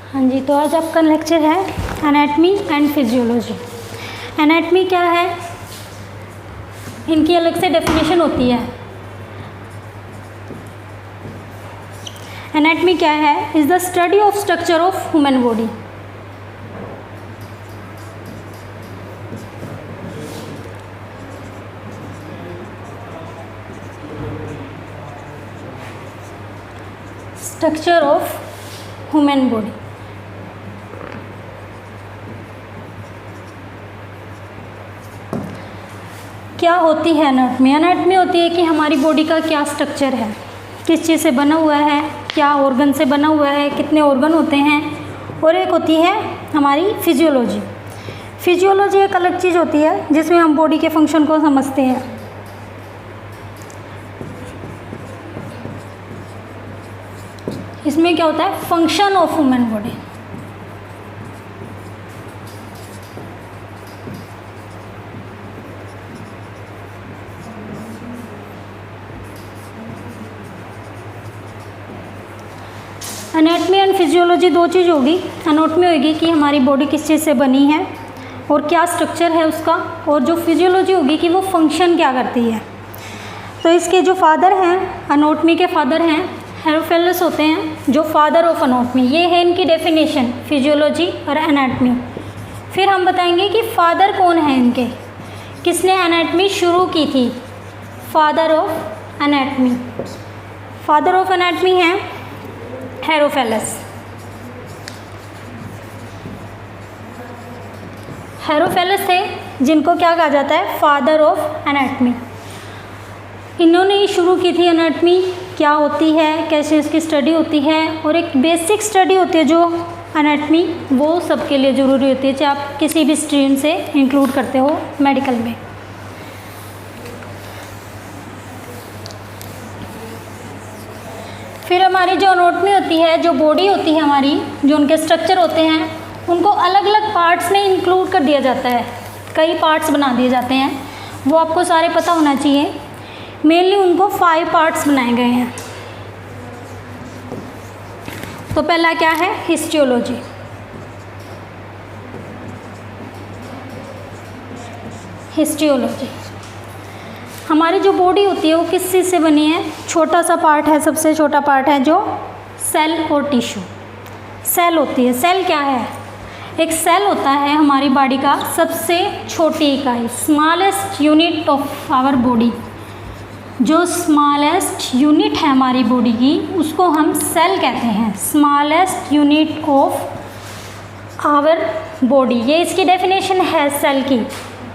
हाँ जी, तो आज आपका लेक्चर है एनाटमी एंड फिजियोलॉजी। एनाटमी क्या है, इनकी अलग से डेफिनेशन होती है। एनाटमी क्या है, is the study of structure of human body. Structure of human body. क्या होती है एनाटमी? एनाटमी होती है कि हमारी बॉडी का क्या स्ट्रक्चर है, किस चीज़ से बना हुआ है, क्या ऑर्गन से बना हुआ है, कितने ऑर्गन होते हैं। और एक होती है हमारी फिजियोलॉजी। फिजियोलॉजी एक अलग चीज़ होती है जिसमें हम बॉडी के फंक्शन को समझते हैं। इसमें क्या होता है, function of human body. Anatomy and physiology दो चीज़ होगी। एनाटमी होगी कि हमारी बॉडी किस चीज़ से बनी है और क्या स्ट्रक्चर है उसका, और जो फिजियोलॉजी होगी कि वो फंक्शन क्या करती है। तो इसके जो फादर हैं, एनाटमी के फादर हैं हेरोफेलस होते हैं, जो फादर ऑफ एनाटमी। ये है इनकी डेफिनेशन, फिजियोलॉजी और एनाटमी। फिर हम बताएंगे कि फादर कौन है इनके, किसने एनाटमी शुरू की थी। Father of anatomy, father of anatomy हैं हेरोफेलस। हेरोफेलस थे जिनको क्या कहा जाता है, फादर ऑफ एनाटमी। इन्होंने ही शुरू की थी एनाटमी, क्या होती है, कैसे इसकी स्टडी होती है, और एक बेसिक स्टडी होती है जो एनाटमी, वो सबके लिए ज़रूरी होती है, चाहे आप किसी भी स्ट्रीम से इंक्लूड करते हो मेडिकल में। फिर हमारी जो एनाटमी होती है, जो बॉडी होती है हमारी, जो उनके स्ट्रक्चर होते हैं, उनको अलग अलग पार्ट्स में इंक्लूड कर दिया जाता है। कई पार्ट्स बना दिए जाते हैं, वो आपको सारे पता होना चाहिए। मेनली उनको 5 पार्ट्स बनाए गए हैं। तो पहला क्या है, हिस्टियोलॉजी। हिस्टियोलॉजी, हमारी जो बॉडी होती है वो किस चीज़ से बनी है। छोटा सा पार्ट है, सबसे छोटा पार्ट है जो सेल और टिश्यू। सेल होती है, सेल क्या है, एक सेल होता है हमारी बॉडी का सबसे छोटी इकाई, smallest unit of our body. जो स्मॉलेस्ट यूनिट है हमारी बॉडी की, उसको हम सेल कहते हैं, smallest unit of our body. ये इसकी डेफिनेशन है सेल की,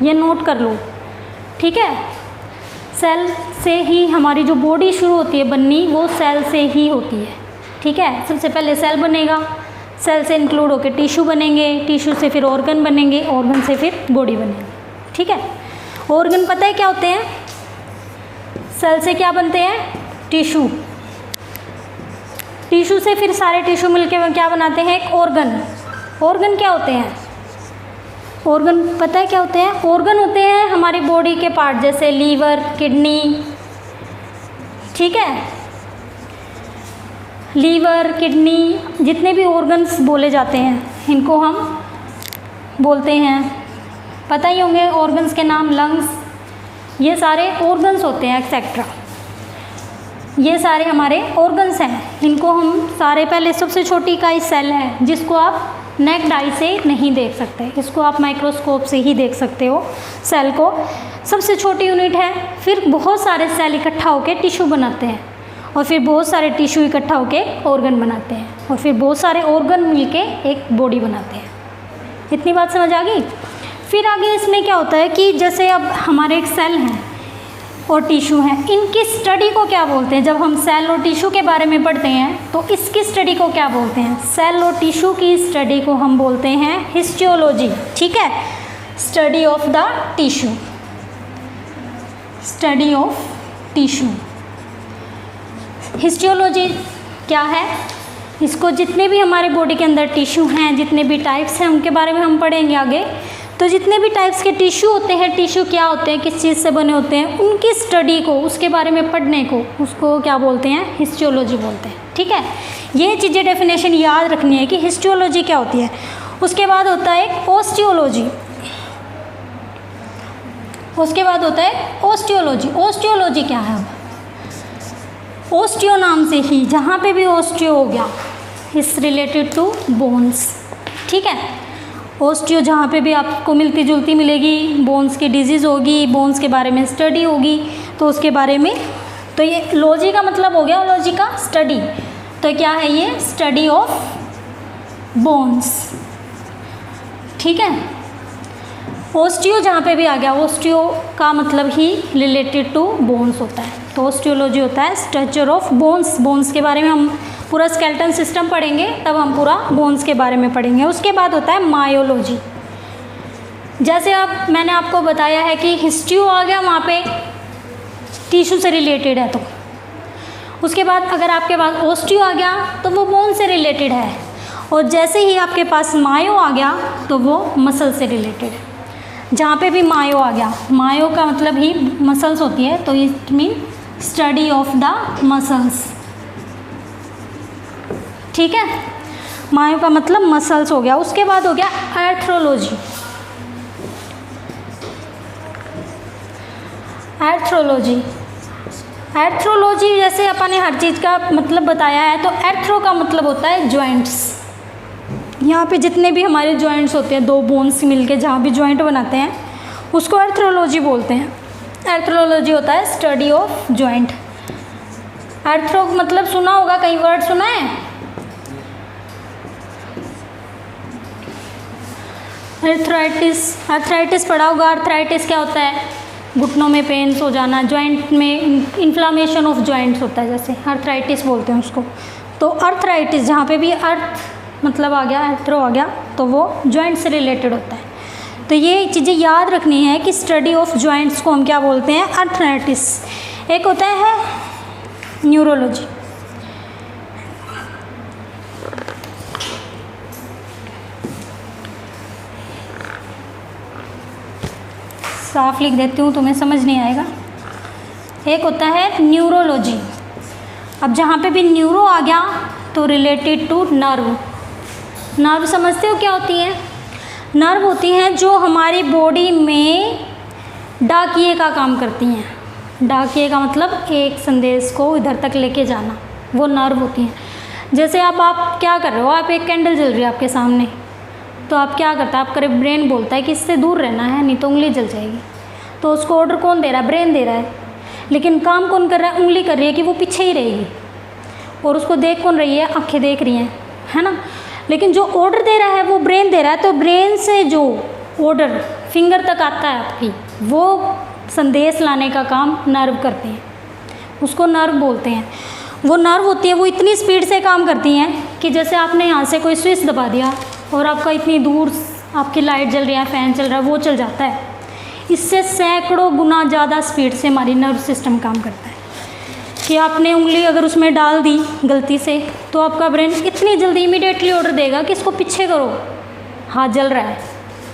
ये नोट कर लो, ठीक है। सेल से ही हमारी जो बॉडी शुरू होती है बननी, वो सेल से ही होती है, ठीक है। सबसे पहले सेल बनेगा, सेल से इंक्लूड होकर टिश्यू बनेंगे, टिश्यू से फिर ऑर्गन बनेंगे, ऑर्गन से फिर बॉडी बनेगी, ठीक है। ऑर्गन पता है क्या होते हैं, सेल से क्या बनते हैं, टिश्यू। टिश्यू से फिर सारे टिश्यू मिलकर क्या बनाते हैं, एक ऑर्गन। ऑर्गन क्या होते हैं, ऑर्गन पता है क्या होते हैं, ऑर्गन होते हैं हमारी बॉडी के पार्ट, जैसे लीवर, किडनी, ठीक है। लीवर, किडनी, जितने भी ऑर्गन्स बोले जाते हैं, इनको हम बोलते हैं, पता ही होंगे ऑर्गन्स के नाम, लंग्स, ये सारे ऑर्गन्स होते हैं, एक्सेट्रा। ये सारे हमारे ऑर्गन्स हैं, इनको हम सारे, पहले सबसे छोटी इकाई सेल है, जिसको आप नेक्ड आई से नहीं देख सकते, इसको आप माइक्रोस्कोप से ही देख सकते हो सेल को। सबसे छोटी यूनिट है, फिर बहुत सारे सेल इकट्ठा होकर टिश्यू बनाते हैं, और फिर बहुत सारे टिश्यू इकट्ठा होकर ऑर्गन बनाते हैं, और फिर बहुत सारे ऑर्गन मिलके एक बॉडी बनाते हैं। इतनी बात समझ आ गई। फिर आगे इसमें क्या होता है कि जैसे अब हमारे एक सेल हैं और टिश्यू हैं, इनकी स्टडी को क्या बोलते हैं। जब हम सेल और टिश्यू के बारे में पढ़ते हैं तो इसकी स्टडी को क्या बोलते हैं, सेल और टिश्यू की स्टडी को हम बोलते हैं हिस्टियोलॉजी, ठीक है। Study of the tissue, study of tissue. Histology क्या है, इसको जितने भी हमारे बॉडी के अंदर टिश्यू हैं, जितने भी टाइप्स हैं, उनके बारे में हम पढ़ेंगे आगे। तो जितने भी टाइप्स के टिश्यू होते हैं, टिश्यू क्या होते हैं, किस चीज़ से बने होते हैं, उनकी स्टडी को, उसके बारे में पढ़ने को, उसको क्या बोलते हैं, हिस्टियोलॉजी बोलते हैं, ठीक है। ये चीज़ें डेफिनेशन याद रखनी है कि हिस्टोलॉजी क्या होती है। उसके बाद होता है ओस्टियोलॉजी। उसके बाद होता है ओस्टियोलॉजी। ओस्टियोलॉजी क्या है? ओस्टियो नाम से ही जहाँ पे भी ओस्टियो हो गया इस रिलेटेड टू बोन्स, ठीक है। ओस्टियो जहाँ पे भी आपको मिलती जुलती मिलेगी, बोन्स की डिजीज़ होगी, बोन्स के बारे में स्टडी होगी, तो उसके बारे में, तो ये लॉजी का मतलब हो गया, लॉजी का स्टडी। तो क्या है ये? स्टडी ऑफ बोन्स, ठीक है। ओस्टियो जहाँ पे भी आ गया, ओस्टियो का मतलब ही रिलेटेड टू बोन्स होता है। तो ओस्टियोलॉजी होता है स्ट्रक्चर ऑफ बोन्स। बोन्स के बारे में हम पूरा स्केलेटन सिस्टम पढ़ेंगे, तब हम पूरा बोन्स के बारे में पढ़ेंगे। उसके बाद होता है मायोलॉजी। जैसे अब मैंने आपको बताया है कि हिस्टियो आ गया, वहाँ पे टिश्यू से रिलेटेड है, तो उसके बाद अगर आपके पास ओस्टियो आ गया तो वो बोन से रिलेटेड है, और जैसे ही आपके पास मायो आ गया तो वो मसल से रिलेटेड है। जहाँ पे भी मायो आ गया, मायो का मतलब ही मसल्स होती है, तो it mean study of the muscles, ठीक है। मायो का मतलब मसल्स हो गया। उसके बाद हो गया आर्थ्रोलॉजी। आर्थ्रोलॉजी, आर्थ्रोलॉजी जैसे अपन ने हर चीज़ का मतलब बताया है, तो आर्थ्रो का मतलब होता है जॉइंट्स। यहाँ पे जितने भी हमारे जॉइंट्स होते हैं, दो बोन्स मिलके जहाँ भी जॉइंट बनाते हैं, उसको आर्थ्रोलॉजी बोलते हैं। आर्थ्रोलॉजी होता है स्टडी ऑफ जॉइंट। आर्थ्रो मतलब सुना होगा, कई वर्ड सुना है। आर्थराइटिस पढ़ा होगा। आर्थराइटिस क्या होता है? घुटनों में पेन्स हो जाना, जॉइंट में इन्फ्लामेशन ऑफ जॉइंट्स होता है, जैसे आर्थराइटिस बोलते हैं उसको। तो आर्थराइटिस जहाँ पे भी अर्थ मतलब आ गया, आर्थ्रो आ गया, तो वो जॉइंट से रिलेटेड होता है। तो ये चीज़ें याद रखनी है कि स्टडी ऑफ जॉइंट्स को हम क्या बोलते हैं? आर्थराइटिस। एक होता है न्यूरोलॉजी। साफ लिख देती हूँ, तुम्हें समझ नहीं आएगा। एक होता है न्यूरोलॉजी। अब जहाँ पे भी न्यूरो आ गया तो रिलेटेड टू नर्व। नर्व समझते हो क्या होती है? नर्व होती हैं जो हमारी बॉडी में डाकिए का काम करती हैं। डाकिए का मतलब एक संदेश को इधर तक लेके जाना, वो नर्व होती हैं। जैसे आप क्या कर रहे हो, आप एक कैंडल जल रही है आपके सामने, तो आप क्या करता है, आपका ब्रेन बोलता है कि इससे दूर रहना है, नहीं तो उंगली जल जाएगी। तो उसको ऑर्डर कौन दे रहा है? ब्रेन दे रहा है। लेकिन काम कौन कर रहा है? उंगली कर रही है कि वो पीछे ही रहेगी। और उसको देख कौन रही है? आँखें देख रही हैं, है ना। लेकिन जो ऑर्डर दे रहा है वो ब्रेन दे रहा है। तो ब्रेन से जो ऑर्डर फिंगर तक आता है आपकी, वो संदेश लाने का काम नर्व करते हैं, उसको नर्व बोलते हैं। वो नर्व होती है, वो इतनी स्पीड से काम करती हैं कि जैसे आपने यहाँ से कोई स्विच दबा दिया और आपका इतनी दूर आपकी लाइट जल रही है, फ़ैन चल रहा है, वो चल जाता है। इससे सैकड़ों गुना ज़्यादा स्पीड से हमारी नर्व सिस्टम काम करता है कि आपने उंगली अगर उसमें डाल दी गलती से, तो आपका ब्रेन इतनी जल्दी इमीडिएटली ऑर्डर देगा कि इसको पीछे करो, हाथ जल रहा है,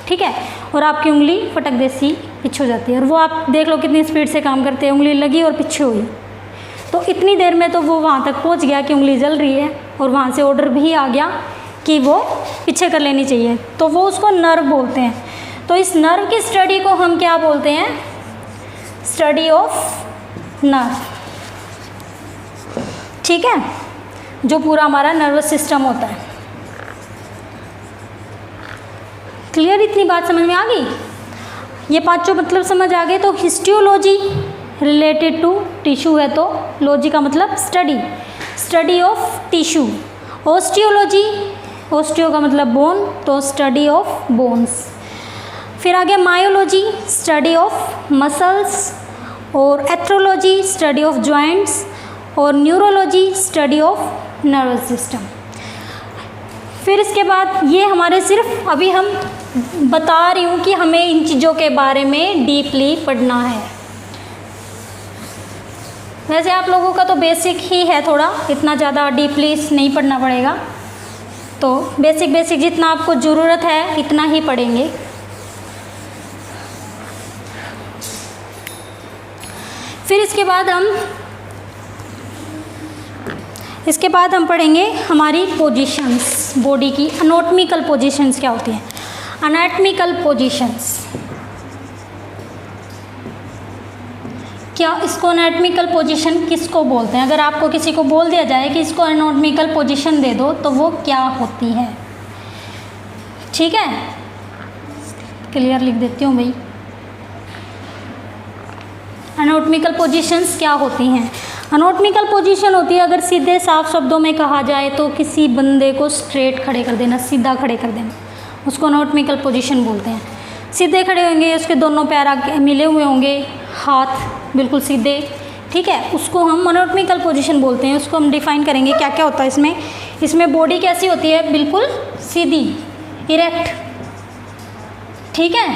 ठीक है। और आपकी उंगली फटक देसी पीछे हो जाती है। और वो आप देख लो कितनी स्पीड से काम करते हैं, उंगली लगी और पीछे हुई, तो इतनी देर में तो वो वहाँ तक पहुँच गया कि उंगली जल रही है, और वहाँ से ऑर्डर भी आ गया कि वो पीछे कर लेनी चाहिए। तो वो उसको नर्व बोलते हैं। तो इस नर्व की स्टडी को हम क्या बोलते हैं? स्टडी ऑफ नर्व, ठीक है, जो पूरा हमारा नर्वस सिस्टम होता है। क्लियर? इतनी बात समझ में आ गई? ये पांचों मतलब समझ आ गए। तो हिस्टियोलॉजी रिलेटेड टू टिश्यू है, तो लॉजी का मतलब study, study of tissue. Osteology, osteo का मतलब बोन, तो स्टडी ऑफ बोन्स। फिर आगे मायोलॉजी, स्टडी ऑफ मसल्स, और एथ्रोलॉजी, स्टडी ऑफ जॉइंट्स, और neurology, study of nervous system. फिर इसके बाद ये हमारे सिर्फ अभी हम बता रही हूँ कि हमें इन चीज़ों के बारे में डीपली पढ़ना है। वैसे आप लोगों का तो बेसिक ही है, थोड़ा इतना ज़्यादा डीपली नहीं पढ़ना पड़ेगा। तो बेसिक जितना आपको ज़रूरत है इतना ही पढ़ेंगे। फिर इसके बाद हम इसके बाद हम पढ़ेंगे हमारी पोजीशंस, बॉडी की एनाटॉमिकल पोजीशंस क्या होती हैं। एनाटॉमिकल पोजीशंस, क्या इसको एनाटॉमिकल पोजीशन किसको बोलते हैं? अगर आपको किसी को बोल दिया जाए कि इसको एनाटॉमिकल पोजीशन दे दो तो वो क्या होती है? ठीक है, क्लियर लिख देती हूँ भाई। एनाटॉमिकल पोजीशंस क्या होती हैं? एनाटॉमिकल पोजीशन होती है, अगर सीधे साफ शब्दों में कहा जाए तो किसी बंदे को स्ट्रेट खड़े कर देना, सीधा खड़े कर देना, उसको एनाटॉमिकल पोजीशन बोलते हैं। सीधे खड़े होंगे, उसके दोनों पैर आगे मिले हुए होंगे, हाथ बिल्कुल सीधे, ठीक है, उसको हम एनाटॉमिकल पोजीशन बोलते हैं। उसको हम डिफाइन करेंगे क्या क्या होता है इसमें। इसमें बॉडी कैसी होती है? बिल्कुल सीधी, इरेक्ट, ठीक है।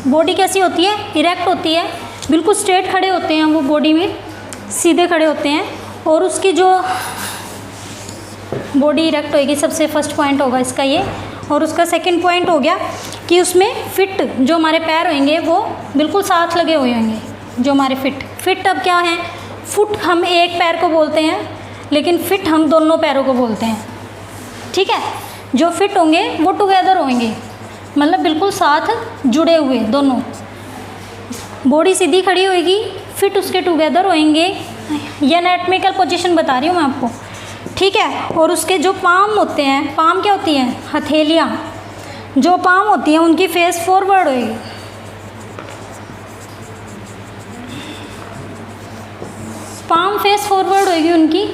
बॉडी कैसी होती है? इरेक्ट होती है, बिल्कुल स्ट्रेट खड़े होते हैं वो, बॉडी में सीधे खड़े होते हैं। और उसकी जो बॉडी इरेक्ट होएगी, सबसे फर्स्ट पॉइंट होगा इसका ये। और उसका सेकंड पॉइंट हो गया कि उसमें फिट, जो हमारे पैर होंगे वो बिल्कुल साथ लगे हुए होंगे, जो हमारे फिट अब क्या है? फुट हम एक पैर को बोलते हैं, लेकिन फिट हम दोनों पैरों को बोलते हैं, ठीक है। जो फिट होंगे वो टुगेदर होंगे, मतलब बिल्कुल साथ जुड़े हुए दोनों। बॉडी सीधी खड़ी होएगी, फिट उसके टुगेदर होएंगे। ये एनाटॉमिकल पोजीशन बता रही हूँ मैं आपको, ठीक है। और उसके जो पाम होते हैं, पाम क्या होती हैं? हथेलियाँ। जो पाम होती हैं उनकी फेस फॉरवर्ड होएगी, पाम फेस फॉरवर्ड होएगी उनकी,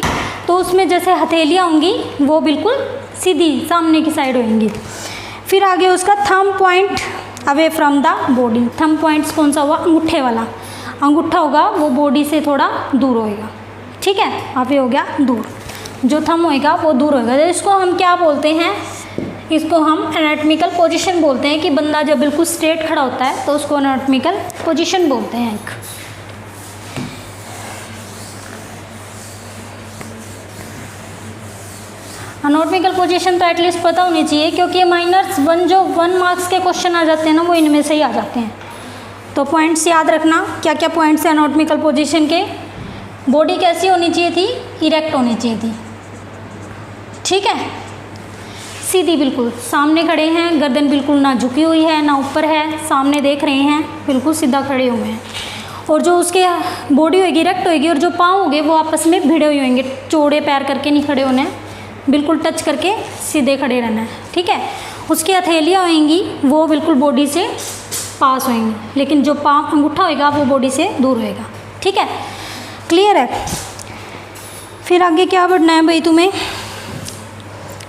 तो उसमें जैसे हथेलियाँ होंगी वो बिल्कुल सीधी सामने की साइड होंगी। फिर आगे उसका thumb point away from the body. Thumb points कौन सा हुआ? अंगूठे वाला। अंगूठा होगा वो बॉडी से थोड़ा दूर होएगा, ठीक है, अवे हो गया दूर। जो थंब होएगा वो दूर होएगा। तो इसको हम क्या बोलते हैं? इसको हम एनाटॉमिकल पोजीशन बोलते हैं कि बंदा जब बिल्कुल स्ट्रेट खड़ा होता है तो उसको एनाटॉमिकल पोजीशन बोलते हैं एक। एनाटॉमिकल पोजीशन तो एटलीस्ट पता होनी चाहिए, क्योंकि माइनर्स जो 1 मार्क्स के क्वेश्चन आ जाते हैं ना, वो इनमें से ही आ जाते हैं। तो पॉइंट्स याद रखना, क्या क्या पॉइंट्स हैं एनाटॉमिकल पोजीशन के। बॉडी कैसी होनी चाहिए थी? इरेक्ट होनी चाहिए थी, ठीक है, सीधी, बिल्कुल सामने खड़े हैं, गर्दन बिल्कुल ना झुकी हुई है ना ऊपर है, सामने देख रहे हैं, बिल्कुल सीधा खड़े हुए हैं। और जो उसके बॉडी होगी इरेक्ट होगी, और जो पाँव होंगे वो आपस में भिड़े हुए होंगे, चौड़े पैर करके नहीं खड़े होने, बिल्कुल टच करके सीधे खड़े रहना है, ठीक है। उसकी हथेलियाँ होंगी वो बिल्कुल बॉडी से पास होंगी, लेकिन जो पाँव अंगूठा होएगा वो बॉडी से दूर होएगा, ठीक है, क्लियर है। फिर आगे क्या पढ़ना है भाई तुम्हें?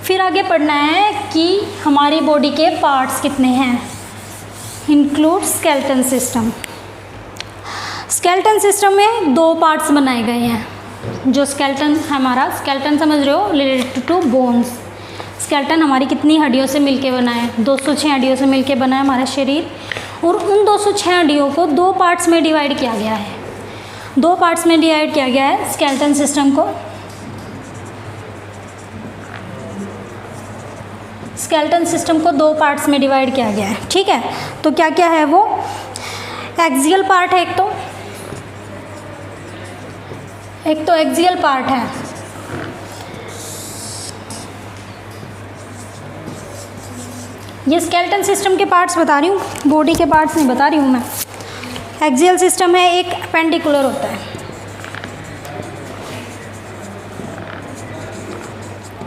फिर आगे पढ़ना है कि हमारी बॉडी के पार्ट्स कितने हैं। Include skeleton system. Skeleton system में 2 पार्ट्स बनाए गए हैं। जो स्केलेटन हमारा, स्केलेटन समझ रहे हो, रिलेटेड टू बोन्स। स्केलेटन हमारी कितनी हड्डियों से मिलके बना है? 206 हड्डियों से मिलके बना है हमारा शरीर। और उन 206 हड्डियों को 2 पार्ट्स में डिवाइड किया गया है। 2 पार्ट्स में डिवाइड किया गया है स्केलेटन सिस्टम को। स्केलेटन सिस्टम को 2 पार्ट्स में डिवाइड किया गया है, ठीक है। तो क्या क्या है वो? एक्सियल पार्ट है एक तो एक्सियल पार्ट है, ये स्केलेटन सिस्टम के पार्ट्स बता रही हूँ, बॉडी के पार्ट्स नहीं बता रही हूँ मैं। एक्सियल सिस्टम है, एक अपेंडिकुलर होता है,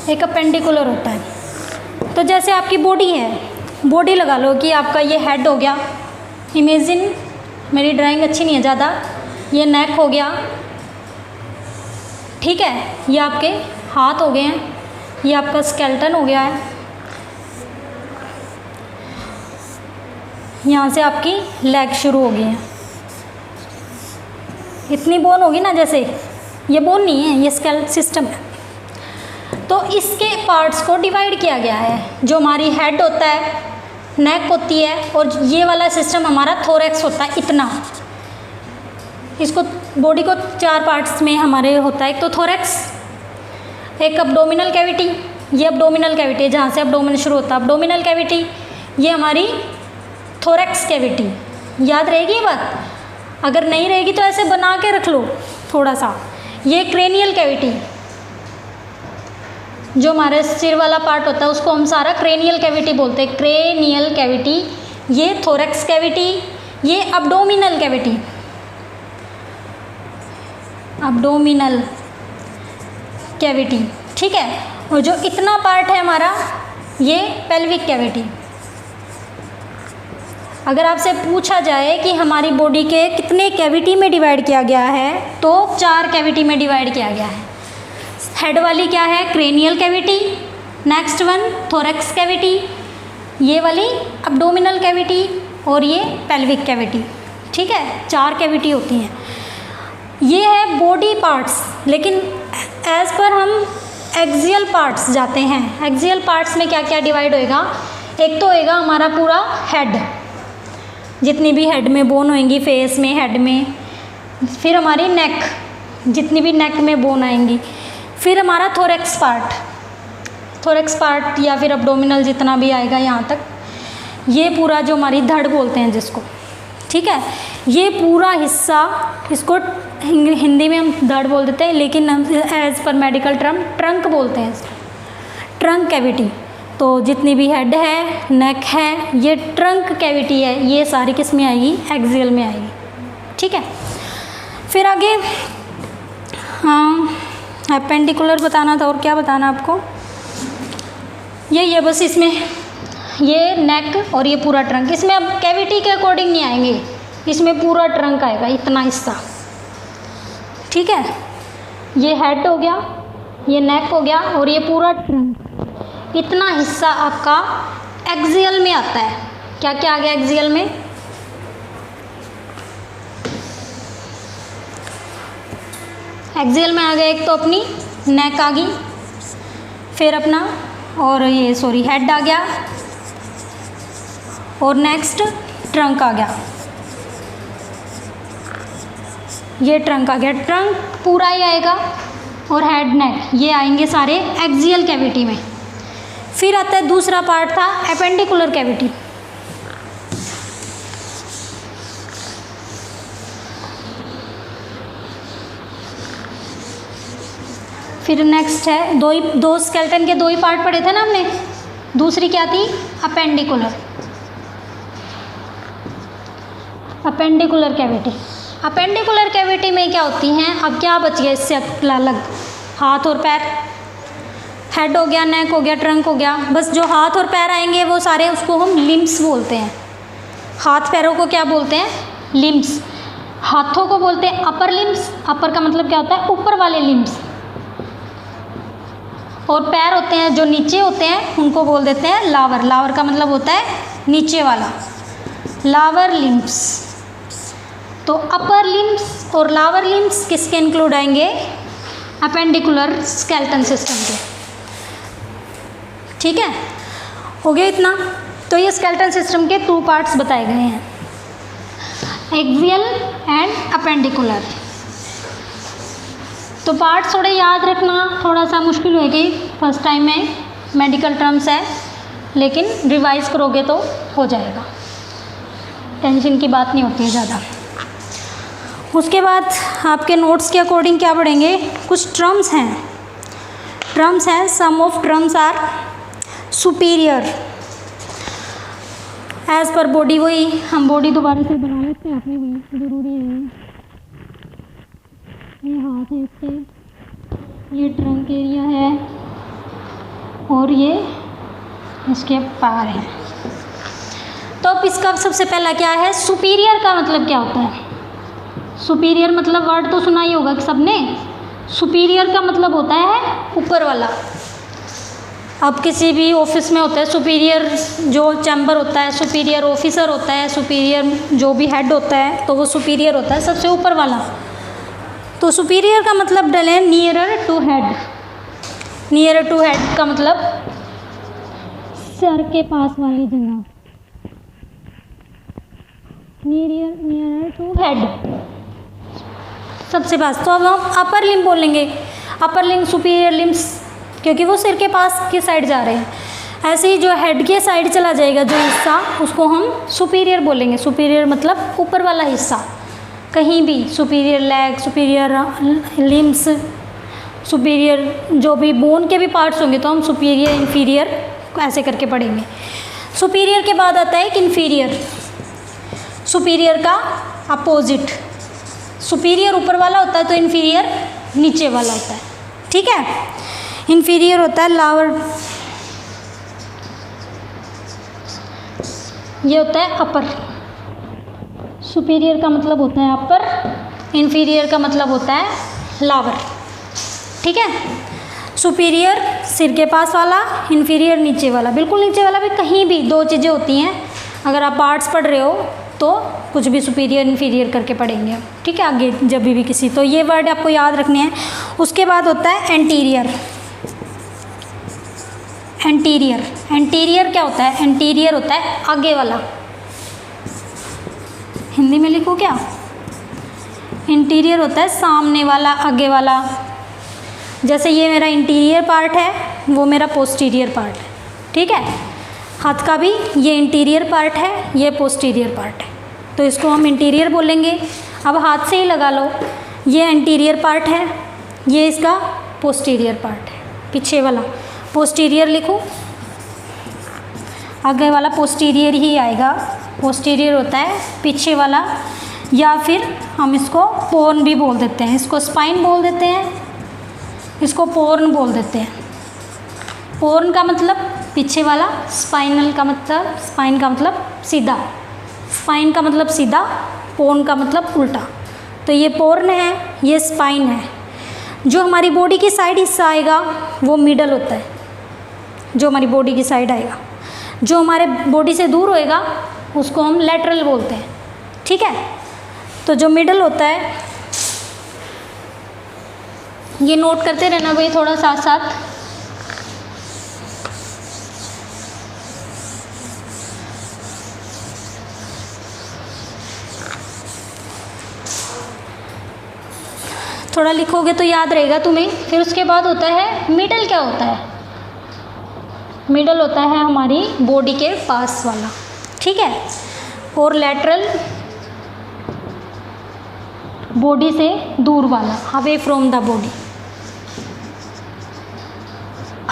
एक अपेंडिकुलर होता है। तो जैसे आपकी बॉडी है, बॉडी लगा लो कि आपका ये हेड हो गया, इमेजिन, मेरी ड्राइंग अच्छी नहीं है ज़्यादा, ये नेक हो गया, ठीक है, ये आपके हाथ हो गए हैं, ये आपका स्केलेटन हो गया है, यहाँ से आपकी लेग शुरू हो गई है। इतनी बोन होगी ना, जैसे ये बोन नहीं है, ये स्केलेटन सिस्टम है। तो इसके पार्ट्स को डिवाइड किया गया है। जो हमारी हेड होता है, नेक होती है, और ये वाला सिस्टम हमारा थोरैक्स होता है, इतना। इसको बॉडी को 4 पार्ट्स में हमारे होता है। एक तो थोरैक्स, एक अब्डोमिनल कैविटी, ये अब्डोमिनल कैविटी है जहाँ से अब्डोमिन शुरू होता है, अब्डोमिनल कैविटी, ये हमारी थोरैक्स कैविटी। याद रहेगी ये बात? अगर नहीं रहेगी तो ऐसे बना के रख लो थोड़ा सा। ये क्रेनियल कैविटी, जो हमारे सिर वाला पार्ट होता है उसको हम सारा क्रेनियल कैविटी बोलते हैं, क्रेनियल कैविटी। ये थोरैक्स कैविटी, ये अब्डोमिनल कैविटी, अब्डोमिनल कैविटी, ठीक है। और जो इतना पार्ट है हमारा ये पेल्विक कैविटी। अगर आपसे पूछा जाए कि हमारी बॉडी के कितने कैविटी में डिवाइड किया गया है तो 4 कैविटी में डिवाइड किया गया है। हेड वाली क्या है? Cranial cavity, next one thorax cavity, ये वाली अब्डोमिनल कैविटी और ये पेल्विक कैविटी, ठीक है। 4 कैविटी होती हैं। ये है बॉडी पार्ट्स, लेकिन एज पर हम एक्सियल पार्ट्स जाते हैं। एक्सियल पार्ट्स में क्या क्या डिवाइड होएगा? एक तो होएगा हमारा पूरा हेड, जितनी भी हेड में बोन होएंगी, फेस में, हेड में। फिर हमारी नेक, जितनी भी नेक में बोन आएंगी। फिर हमारा थोरैक्स पार्ट या फिर अब्डोमिनल जितना भी आएगा यहाँ तक, ये पूरा जो हमारी धड़ बोलते हैं जिसको, ठीक है। ये पूरा हिस्सा, इसको हिंदी में हम धड़ बोल देते हैं, लेकिन as per medical term trunk बोलते हैं इसको, ट्रंक कैविटी। तो जितनी भी हेड है, नेक है, ये ट्रंक कैविटी है, ये सारी किस में आएगी? एक्सियल में आएगी, ठीक है। फिर आगे हाँ, एपेंडिकुलर बताना था, और क्या बताना आपको? ये बस इसमें ये नेक और ये पूरा ट्रंक, इसमें अब कैविटी के अकॉर्डिंग नहीं आएंगे, इसमें पूरा ट्रंक आएगा, इतना हिस्सा, ठीक है। ये हेड हो गया, ये नेक हो गया और ये पूरा ट्रंक, इतना हिस्सा आपका एक्सियल में आता है। क्या क्या आ गया एक्सियल में? एक्सियल में आ गया एक तो अपनी नेक आ गई, फिर अपना और ये हेड आ गया, और नेक्स्ट ट्रंक आ गया, ये ट्रंक आ गया। ट्रंक पूरा ही आएगा और हेड, नेक ये आएंगे सारे एक्सियल कैविटी में। फिर आता है दूसरा पार्ट था एपेंडिकुलर कैविटी। फिर नेक्स्ट है दो स्केलेटन के 2 ही पार्ट पढ़े थे ना हमने। दूसरी क्या थी? Appendicular cavity. अपेंडिकुलर कैविटी में क्या होती हैं? अब क्या बच गया इससे अलग? हाथ और पैर, हेड हो गया, नेक हो गया, ट्रंक हो गया। बस जो हाथ और पैर आएंगे वो सारे, उसको हम लिम्स बोलते हैं। हाथ पैरों को क्या बोलते हैं? लिम्स। हाथों को बोलते हैं अपर लिम्स। अपर का मतलब क्या होता है? ऊपर वाले लिम्स। और पैर होते हैं जो नीचे होते हैं, उनको बोल देते हैं लावर। लावर का मतलब होता है नीचे वाला, लावर लिम्स। तो अपर लिम्स और लावर लिम्स किसके इंक्लूड आएंगे? अपेंडिकुलर स्केलेटन सिस्टम के, ठीक है। हो गया इतना। तो ये स्केलेटन सिस्टम के 2 पार्ट्स बताए गए हैं, एक्सियल एंड अपेंडिकुलर। तो पार्ट्स थोड़े याद रखना थोड़ा सा मुश्किल होगी फर्स्ट टाइम में, मेडिकल टर्म्स है, लेकिन रिवाइज करोगे तो हो जाएगा, टेंशन की बात नहीं होती है ज़्यादा। उसके बाद आपके नोट्स के अकॉर्डिंग क्या पढ़ेंगे? कुछ टर्म्स हैं। Some of terms are superior edge पर बॉडी। वही हम बॉडी दोबारा से बना लेते हैं अपनी, वही ज़रूरी है। ये हाथ है इससे, ये ट्रंक एरिया है और ये इसके पैर हैं। तो अब इसका सबसे पहला क्या है? सुपीरियर का मतलब क्या होता है? सुपीरियर मतलब वर्ड तो सुना ही होगा कि सबने। सुपीरियर का मतलब होता है ऊपर वाला। अब किसी भी ऑफिस में होता है सुपीरियर, जो चैम्बर होता है, सुपीरियर ऑफिसर होता है, सुपीरियर जो भी हेड होता है, तो वो सुपीरियर होता है सबसे ऊपर वाला। तो सुपीरियर का मतलब डले nearer to head. Nearer to head का मतलब सर के पास वाली जगह, नियरर टू हेड सबसे पास। तो अब हम अपर लिम्ब बोलेंगे, अपर लिम्ब सुपीरियर लिम्स, क्योंकि वो सिर के पास की साइड जा रहे हैं। ऐसे ही जो हेड के साइड चला जाएगा जो हिस्सा, उसको हम सुपीरियर बोलेंगे। सुपीरियर मतलब ऊपर वाला हिस्सा, कहीं भी superior leg, superior limbs, superior जो भी बोन के भी पार्ट्स होंगे तो हम सुपीरियर इन्फीरियर ऐसे करके पढ़ेंगे। सुपीरियर के बाद आता है एक इन्फीरियर। सुपीरियर का अपोजिट, सुपीरियर ऊपर वाला होता है तो इन्फीरियर नीचे वाला होता है, ठीक है। इन्फीरियर होता है लोअर, ये होता है अपर। सुपीरियर का मतलब होता है अपर, इन्फीरियर का मतलब होता है लोअर, ठीक है। सुपीरियर सिर के पास वाला, इन्फीरियर नीचे वाला। बिल्कुल नीचे वाला भी कहीं भी दो चीज़ें होती हैं, अगर आप पार्ट्स पढ़ रहे हो तो कुछ भी सुपीरियर इन्फीरियर करके पढ़ेंगे, ठीक है, आगे जब भी किसी। तो ये वर्ड आपको याद रखने हैं। उसके बाद होता है एंटीरियर। एंटीरियर, एंटीरियर क्या होता है? एंटीरियर होता है आगे वाला। हिंदी में लिखो क्या? इंटीरियर होता है सामने वाला, आगे वाला। जैसे ये मेरा इंटीरियर पार्ट है, वो मेरा पोस्टीरियर पार्ट है, ठीक है। हाथ का भी ये इंटीरियर पार्ट है, ये पोस्टीरियर पार्ट है, तो इसको हम इंटीरियर बोलेंगे। अब हाथ से ही लगा लो, ये एंटीरियर पार्ट है, ये इसका पोस्टीरियर पार्ट है, पीछे वाला पोस्टीरियर लिखो, आगे वाला पोस्टीरियर ही आएगा। पोस्टीरियर होता है पीछे वाला, या फिर हम इसको पोर्न भी बोल देते हैं, इसको स्पाइन बोल देते हैं, इसको पोर्न बोल देते हैं। पोर्न का मतलब पीछे वाला, स्पाइनल का मतलब, स्पाइन का मतलब सीधा, स्पाइन का मतलब सीधा, पोर्न का मतलब उल्टा। तो ये पोर्न है, ये स्पाइन है। जो हमारी बॉडी की साइड हिस्सा आएगा वो मिडल होता है, जो हमारी बॉडी की साइड आएगा। जो हमारे बॉडी से दूर होएगा उसको हम लैटरल बोलते हैं, ठीक है। तो जो मिडल होता है, ये नोट करते रहना भाई थोड़ा साथ साथ। थोड़ा लिखोगे तो याद रहेगा तुम्हें। फिर उसके बाद होता है मिडल। क्या होता है? मिडल होता है हमारी बॉडी के पास वाला, ठीक है। और लैटरल बॉडी से दूर वाला, away from the body,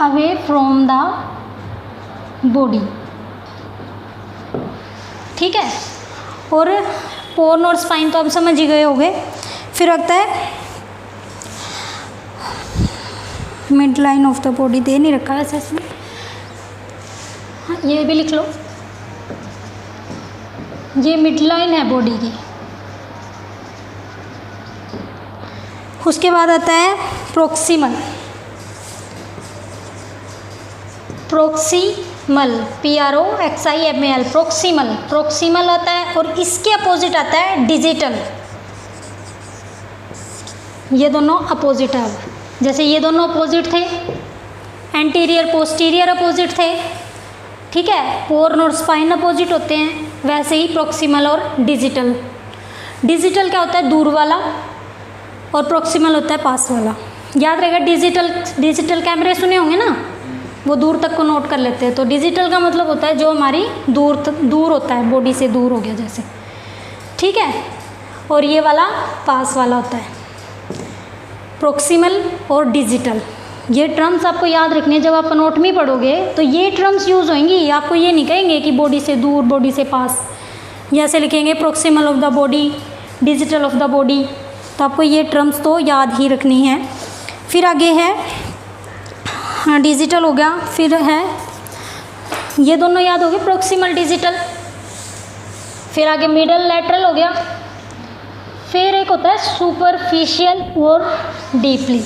away from the body, ठीक है। और पोर्न और स्पाइन तो आप समझ ही गए होंगे। फिर आता है mid line of the body, दे नहीं रखा है ऐसे इसमें, हाँ ये भी लिख लो, ये मिड लाइन है बॉडी की। उसके बाद आता है proximal. Proximal, PROXIMAL, proximal, proximal आता है। और इसके अपोजिट आता है डिजिटल। ये दोनों अपोजिट है। जैसे ये दोनों अपोजिट थे, एंटीरियर पोस्टीरियर अपोजिट थे, ठीक है। पोर्न और स्पाइन अपोजिट होते हैं, वैसे ही प्रोक्सिमल और डिजिटल। डिजिटल क्या होता है? दूर वाला, और प्रोक्सिमल होता है पास वाला। याद रहेगा, डिजिटल कैमरे सुने होंगे ना, वो दूर तक को नोट कर लेते हैं। तो डिजिटल का मतलब होता है जो हमारी दूर होता है, बॉडी से दूर हो गया जैसे, ठीक है। और ये वाला पास वाला होता है, प्रोक्सिमल और डिजिटल। ये टर्म्स आपको याद रखने, जब आप एनाटॉमी पढ़ोगे तो ये टर्म्स यूज़ होंगी। आपको ये नहीं कहेंगे कि बॉडी से दूर, बॉडी से पास, ये ऐसे लिखेंगे proximal of the body, digital of the body. तो आपको ये टर्म्स तो याद ही रखनी है। फिर आगे है, हाँ डिजिटल हो गया, फिर है ये दोनों याद हो गए, प्रोक्सिमल डिजिटल। फिर आगे मिडल लैटरल हो गया। फिर एक होता है सुपरफिशियल और डीपली।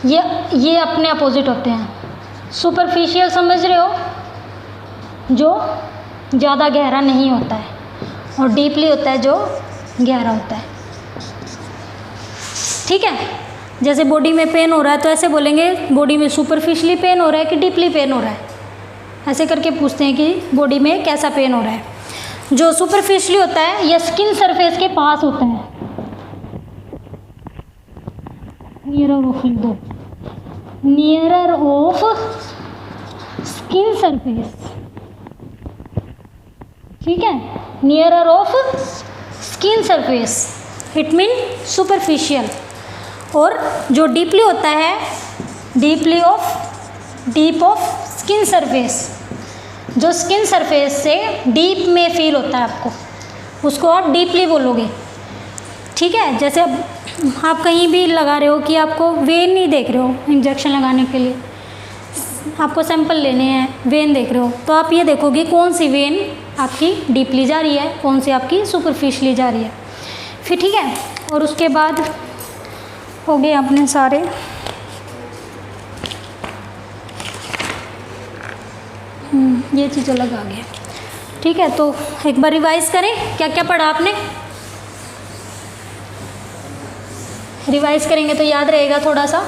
ये अपने अपोजिट होते हैं। सुपरफिशियल समझ रहे हो, जो ज़्यादा गहरा नहीं होता है, और डीपली होता है जो गहरा होता है, ठीक है। जैसे बॉडी में पेन हो रहा है तो ऐसे बोलेंगे बॉडी में सुपरफिशियली पेन हो रहा है कि डीपली पेन हो रहा है, ऐसे करके पूछते हैं कि बॉडी में कैसा पेन हो रहा है। जो सुपरफिशियली होता है यह स्किन सरफेस के पास होता है। नियरर ऑफ लिख दो, नियरर ऑफ स्किन सरफेस, ठीक है। Nearer of skin surface, it mean superficial. और जो डीपली होता है, डीप ऑफ स्किन सरफेस, जो स्किन सरफेस से डीप में फील होता है आपको, उसको आप डीपली बोलोगे। ठीक है, जैसे अब आप कहीं भी लगा रहे हो कि आपको वेन नहीं देख रहे हो इंजेक्शन लगाने के लिए, आपको सैंपल लेने हैं, वेन देख रहे हो, तो आप ये देखोगे कौन सी वेन आपकी डीपली जा रही है, कौन सी आपकी सुपरफिशियली जा रही है। फिर ठीक है, और उसके बाद हो गए अपने सारे ये चीज़ अलग आ गया। ठीक है, तो एक बार रिवाइज करें क्या क्या पढ़ा आपने। रिवाइज करेंगे तो याद रहेगा थोड़ा सा।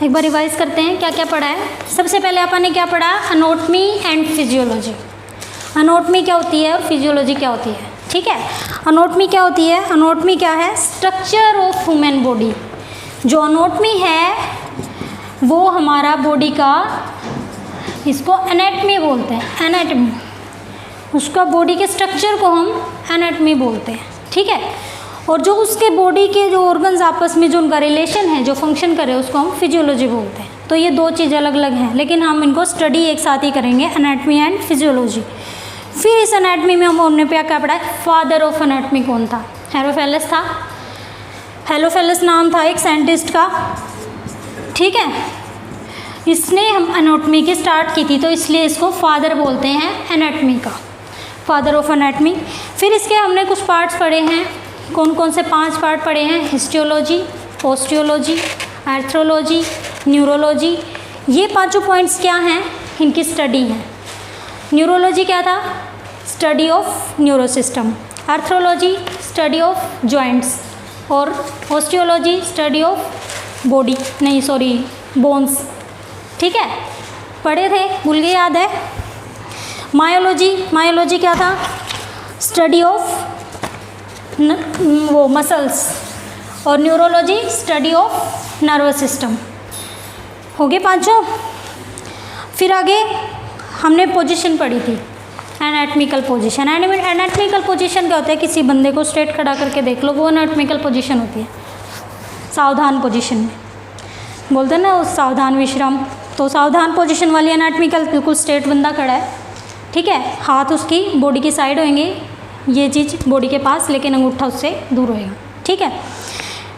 एक बार रिवाइज करते हैं क्या क्या पढ़ा है। सबसे पहले अपन ने क्या पढ़ा, एनाटॉमी एंड फिजियोलॉजी। एनाटॉमी क्या होती है और फिजियोलॉजी क्या होती है। ठीक है, एनाटॉमी क्या होती है, एनाटॉमी क्या है, स्ट्रक्चर ऑफ ह्यूमन बॉडी। जो एनाटॉमी है वो हमारा बॉडी का, इसको एनाटॉमी बोलते हैं, एनाटॉमी, उसका बॉडी के स्ट्रक्चर को हम एनाटॉमी बोलते हैं। ठीक है, और जो उसके बॉडी के जो ऑर्गन्स आपस में जो उनका रिलेशन है, जो फंक्शन करे, उसको हम फिजियोलॉजी बोलते हैं। तो ये दो चीज़ अलग अलग हैं, लेकिन हम इनको स्टडी एक साथ ही करेंगे, एनाटॉमी एंड फिजियोलॉजी। फिर इस एनाटॉमी में हमने क्या पढ़ा, फादर ऑफ एनाटॉमी कौन था, हेलोफेलस था। हेलोफेलस नाम था एक साइंटिस्ट का। ठीक है, इसने हम एनाटॉमी की स्टार्ट की थी, तो इसलिए इसको फादर बोलते हैं एनाटॉमी का, फादर ऑफ एनाटॉमी। फिर इसके हमने कुछ पार्ट्स पढ़े हैं, कौन कौन से 5 पार्ट पढ़े हैं, हिस्टोलॉजी, ओस्टियोलॉजी, आर्थ्रोलॉजी, न्यूरोलॉजी। ये 5 पॉइंट्स क्या हैं, इनकी स्टडी है। न्यूरोलॉजी क्या था, study of neuro system. Arthrology study of joints, और ओस्टियोलॉजी स्टडी ऑफ बॉडी, नहीं सॉरी बोन्स। ठीक है, पढ़े थे, भूल गए, याद है। मायोलॉजी क्या था, स्टडी ऑफ वो मसल्स, और neurology study of nervous system. हो गए 5। फिर आगे हमने पोजीशन पढ़ी थी, एनाटॉमिकल पोजीशन। एनाटॉमिकल पोजीशन क्या होता है, किसी बंदे को स्ट्रेट खड़ा करके देख लो, वो एनाटॉमिकल पोजीशन होती है। सावधान पोजीशन में बोलते हैं ना, उस सावधान विश्राम, तो सावधान पोजीशन वाली एनाटॉमिकल, बिल्कुल स्ट्रेट बंदा खड़ा है। ठीक है, हाथ उसकी बॉडी की साइड होंगे, ये चीज़ बॉडी के पास, लेकिन अंगूठा उससे दूर होएगा। ठीक है,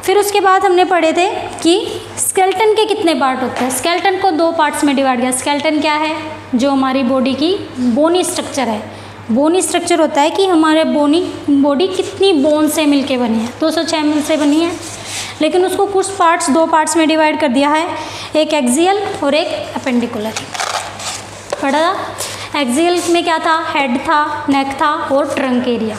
फिर उसके बाद हमने पढ़े थे कि स्केलेटन के कितने पार्ट होते हैं। स्केलेटन को 2 पार्ट्स में डिवाइड किया। स्केलेटन क्या है, जो हमारी बॉडी की बोनी स्ट्रक्चर है। बोनी स्ट्रक्चर होता है कि हमारे बॉडी कितनी बोन से मिलके बनी है, 206 मिल से बनी है, लेकिन उसको कुछ पार्ट्स 2 पार्ट्स में डिवाइड कर दिया है, एक एक्सियल और एक अपेंडिकुलर। पढ़ा, एक्सियल में क्या था, हेड था, नेक था और ट्रंक एरिया।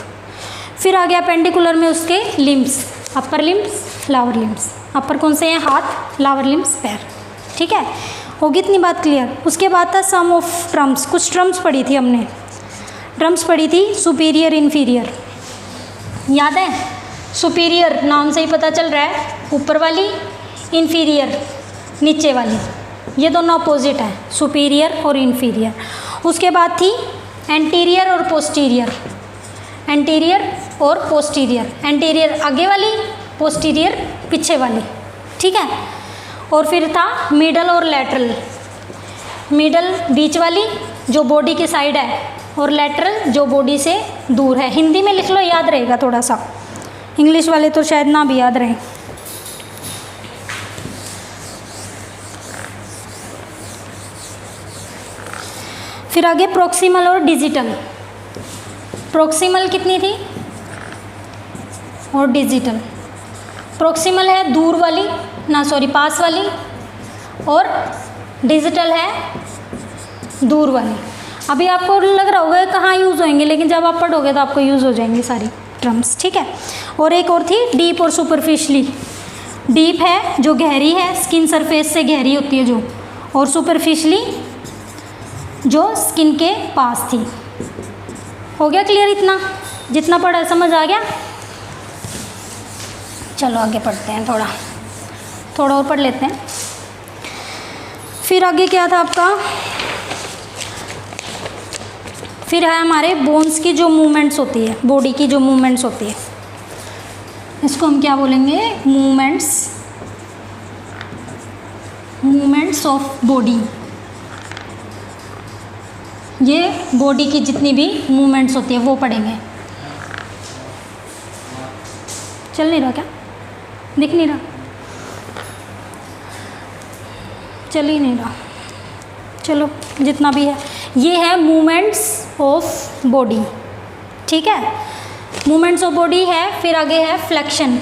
फिर आ गया अपेंडिकुलर में उसके limbs, upper limbs, lower limbs. Upper कौन से हैं, हाथ, लोअर लिम्स पैर। ठीक है, होगी इतनी बात क्लियर। उसके बाद था सम ऑफ ट्रम्स, कुछ ट्रम्स पढ़ी थी हमने। ट्रम्स पढ़ी थी सुपीरियर इन्फीरियर, याद है। सुपीरियर नाम से ही पता चल रहा है, ऊपर वाली, इन्फीरियर नीचे वाली, ये दोनों अपोजिट हैं, सुपीरियर और इन्फीरियर। उसके बाद थी एंटीरियर और पोस्टीरियर, एंटीरियर और पोस्टीरियर, एंटीरियर आगे वाली, पोस्टीरियर पीछे वाली। ठीक है, और फिर था मिडल और लैटरल। मिडल बीच वाली जो बॉडी की साइड है, और लैटरल जो बॉडी से दूर है। हिंदी में लिख लो, याद रहेगा थोड़ा सा, इंग्लिश वाले तो शायद ना भी याद रहे। फिर आगे प्रोक्सिमल और डिजिटल। प्रोक्सिमल कितनी थी और डिजिटल। प्रोक्सिमल है दूर वाली, ना सॉरी पास वाली, और डिजिटल है दूर वाली। अभी आपको लग रहा होगा कहाँ यूज़ होंगे, लेकिन जब आप पढ़ोगे तो आपको यूज़ हो जाएंगी सारी टर्म्स। ठीक है, और एक और थी डीप और सुपरफिशली। डीप है जो गहरी है, स्किन सरफेस से गहरी होती है जो, और सुपरफिशली जो स्किन के पास थी। हो गया क्लियर, इतना जितना पढ़ा समझ आ गया। चलो आगे पढ़ते हैं, थोड़ा और पढ़ लेते हैं। फिर आगे क्या था आपका, फिर है हमारे बोन्स की जो मूवमेंट्स होती है, बॉडी की जो मूवमेंट्स होती है, इसको हम क्या बोलेंगे, मूवमेंट्स ऑफ बॉडी। ये बॉडी की जितनी भी मूवमेंट्स होती है वो पढ़ेंगे। चल नहीं रहा क्या, दिख नहीं रहा, चल ही नहीं रहा, चलो जितना भी है, ये है मूवमेंट्स ऑफ बॉडी। ठीक है, मूवमेंट्स ऑफ बॉडी है। फिर आगे है फ्लेक्शन,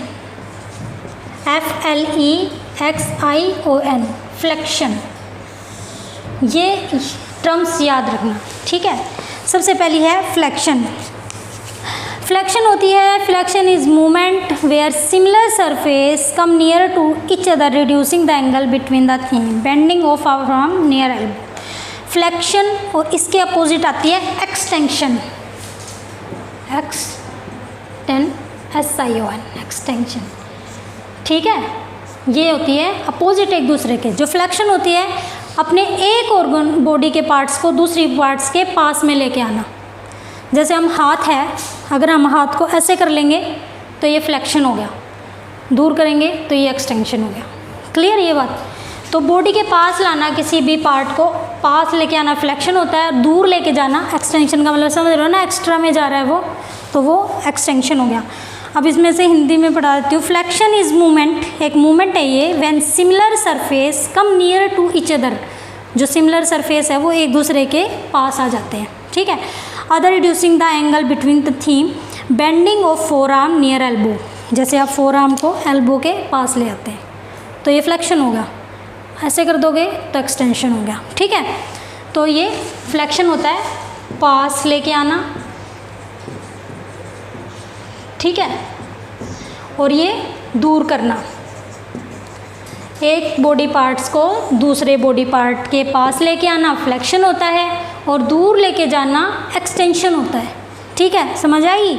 FLEXION, फ्लेक्शन। ये टर्म्स याद रखना, ठीक है। सबसे पहली है फ्लेक्शन। फ्लेक्शन होती है, flexion is movement where similar surface come near to each other reducing the angle between the thing, bending of our arm near elbow. Flexion और इसके अपोजिट आती है एक्सटेंशन, SION, एक्सटेंशन। ठीक है, ये होती है अपोजिट एक दूसरे के। जो फ्लेक्शन होती है अपने एक ऑर्गन बॉडी के पार्ट्स को दूसरी पार्ट्स के पास में लेके आना। जैसे हम हाथ है, अगर हम हाथ को ऐसे कर लेंगे तो ये फ्लेक्शन हो गया, दूर करेंगे तो ये एक्सटेंशन हो गया। क्लियर ये बात? तो बॉडी के पास लाना, किसी भी पार्ट को पास लेके आना फ्लेक्शन होता है, दूर लेके जाना एक्सटेंशन का मतलब समझ रहे हो ना, एक्स्ट्रा में जा रहा है वो, तो वो एक्सटेंशन हो गया। अब इसमें से हिंदी में पढ़ा देती हूँ। फ्लेक्शन इज मूवमेंट, एक मूवमेंट है ये, when similar surface come near to each other, जो सिमिलर सरफेस है वो एक दूसरे के पास आ जाते हैं। ठीक है, other reducing the angle between the theme, bending of four arm near elbow, जैसे आप फोर आर्म को एल्बो के पास ले आते हैं तो ये फ्लेक्शन होगा, ऐसे कर दोगे तो एक्सटेंशन हो गया। ठीक है, तो ये फ्लेक्शन होता है, पास लेके आना, ठीक है, और ये दूर करना, एक बॉडी पार्ट्स को दूसरे बॉडी पार्ट के पास लेके आना फ्लेक्शन होता है, और दूर लेके जाना एक्सटेंशन होता है। ठीक है, समझ आई?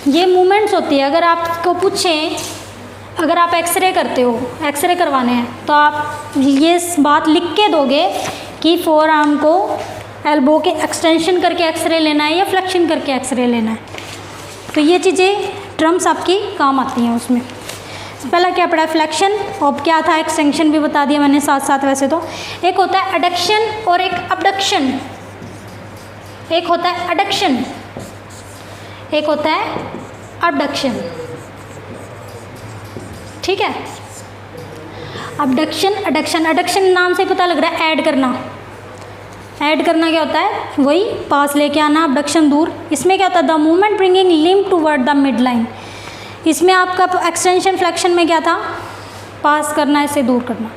ये मूवमेंट्स होती है। अगर आपको पूछें, अगर आप एक्सरे करते हो, एक्सरे करवाने हैं, तो आप ये बात लिख के दोगे कि फोर आर्म को एल्बो के एक्सटेंशन करके एक्सरे लेना है या फ्लेक्शन करके एक्सरे लेना है। तो ये चीज़ें टर्म्स आपकी काम आती हैं उसमें। पहला क्या पढ़ा, फ्लेक्शन, और क्या था एक्सटेंशन भी बता दिया मैंने साथ साथ। वैसे तो एक होता है एडक्शन और एक अबडक्शन, एक होता है एडक्शन, एक होता है अबडक्शन। ठीक है, अबडक्शन, एडक्शन। एडक्शन नाम से पता लग रहा है ऐड करना, ऐड करना क्या होता है, वही पास लेके आना, अबडक्शन दूर। इसमें क्या होता है, the movement bringing limb toward the mid line. इसमें आपका एक्सटेंशन फ्लेक्शन में क्या था, पास करना, इसे दूर करना।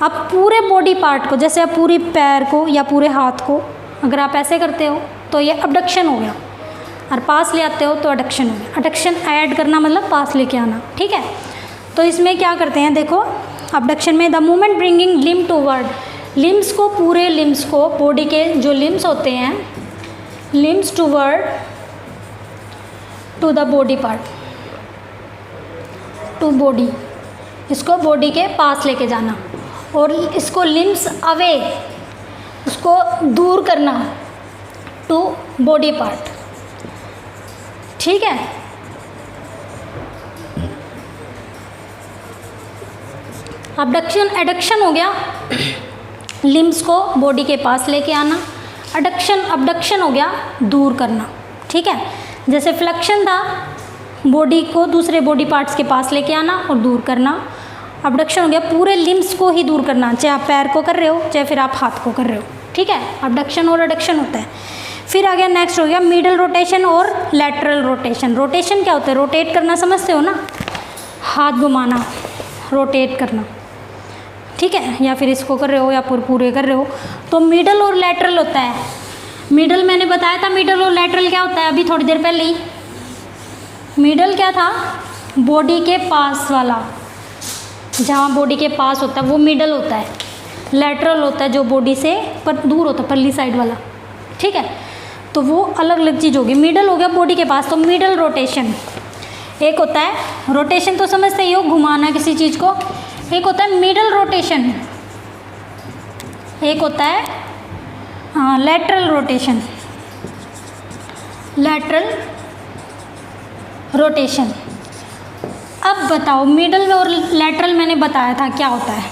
अब पूरे बॉडी पार्ट को, जैसे आप पूरी पैर को या पूरे हाथ को अगर आप ऐसे करते हो तो ये अबडक्शन हो गया, और पास ले आते हो तो एडक्शन हो गया। एडक्शन ऐड करना मतलब पास लेके आना। ठीक है, तो इसमें क्या करते हैं, देखो अबडक्शन में the movement bringing limb toward, limbs को, पूरे लिम्स को, बॉडी के जो लिम्स होते हैं, limbs toward to the body part, to body, इसको बॉडी के पास लेके जाना, और इसको लिम्स अवे, उसको दूर करना टू बॉडी पार्ट। ठीक है, अबडक्शन, एडक्शन हो गया, लिम्स को बॉडी के पास लेके आना। एडक्शन, अबडक्शन हो गया, दूर करना। ठीक है, जैसे फ्लेक्शन था, बॉडी को दूसरे बॉडी पार्ट्स के पास लेके आना और दूर करना। अबडक्शन हो गया, पूरे लिम्स को ही दूर करना, चाहे आप पैर को कर रहे हो चाहे फिर आप हाथ को कर रहे हो। ठीक है, अबडक्शन और एडक्शन होता है। फिर आ गया, नेक्स्ट हो गया मिडल रोटेशन और लैटरल रोटेशन। रोटेशन क्या होता है, रोटेट करना, समझते हो ना, हाथ घुमाना, रोटेट करना। ठीक है, या फिर इसको कर रहे हो या पूरे कर रहे हो, तो मिडल और लैटरल होता है। मिडल मैंने बताया था, मिडल और लैटरल क्या होता है अभी थोड़ी देर पहले ही। मिडल क्या था, बॉडी के पास वाला, जहाँ बॉडी के पास होता है वो मिडल होता है। लैटरल होता है जो बॉडी से पर दूर होता है, परली साइड वाला। ठीक है, तो वो अलग अलग चीज़ होगी। मिडल हो गया बॉडी के पास, तो मिडल रोटेशन। एक होता है रोटेशन, तो समझते ही हो, घुमाना किसी चीज़ को। एक होता है मिडल रोटेशन, एक होता है लैटरल रोटेशन। Lateral rotation. अब बताओ मिडल और लैटरल मैंने बताया था क्या होता है।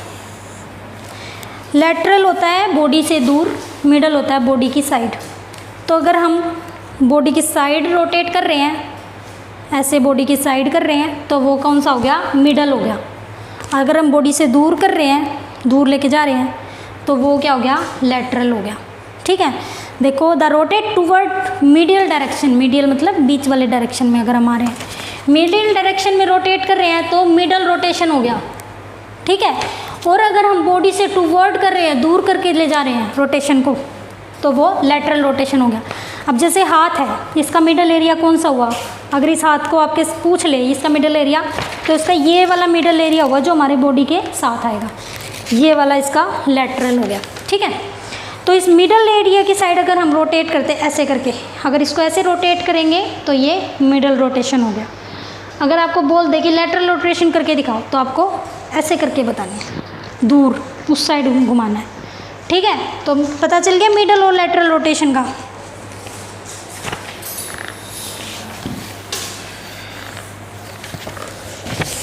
लैटरल होता है बॉडी से दूर, मिडल होता है बॉडी की साइड। तो अगर हम बॉडी की साइड रोटेट कर रहे हैं, ऐसे बॉडी की साइड कर रहे हैं, तो वो कौन सा हो गया, मिडल हो गया। अगर हम बॉडी से दूर कर रहे हैं, दूर लेके जा रहे हैं, तो वो क्या हो गया, लैटरल हो गया। ठीक है, देखो the rotate toward medial direction, medial मतलब बीच वाले डायरेक्शन में अगर हम आ रहे हैं, मीडियल डायरेक्शन में रोटेट कर रहे हैं तो मिडल रोटेशन हो गया। ठीक है, और अगर हम बॉडी से टूवर्ड कर रहे हैं, दूर करके ले जा रहे हैं रोटेशन को, तो वो लैटरल रोटेशन हो गया। अब जैसे हाथ है, इसका मिडल एरिया कौन सा हुआ, अगर इस हाथ को आपके पूछ ले इसका मिडल एरिया, तो इसका ये वाला मिडल एरिया होगा जो हमारे बॉडी के साथ आएगा, ये वाला इसका लैटरल हो गया। ठीक है, तो इस मिडल एरिया की साइड अगर हम रोटेट करते ऐसे करके, अगर इसको ऐसे रोटेट करेंगे तो ये मिडल रोटेशन हो गया। अगर आपको बोल दे कि लैटरल रोटेशन करके दिखाओ, तो आपको ऐसे करके बतानी है, दूर उस साइड घुमाना है। ठीक है, तो पता चल गया मिडल और लैटरल रोटेशन का।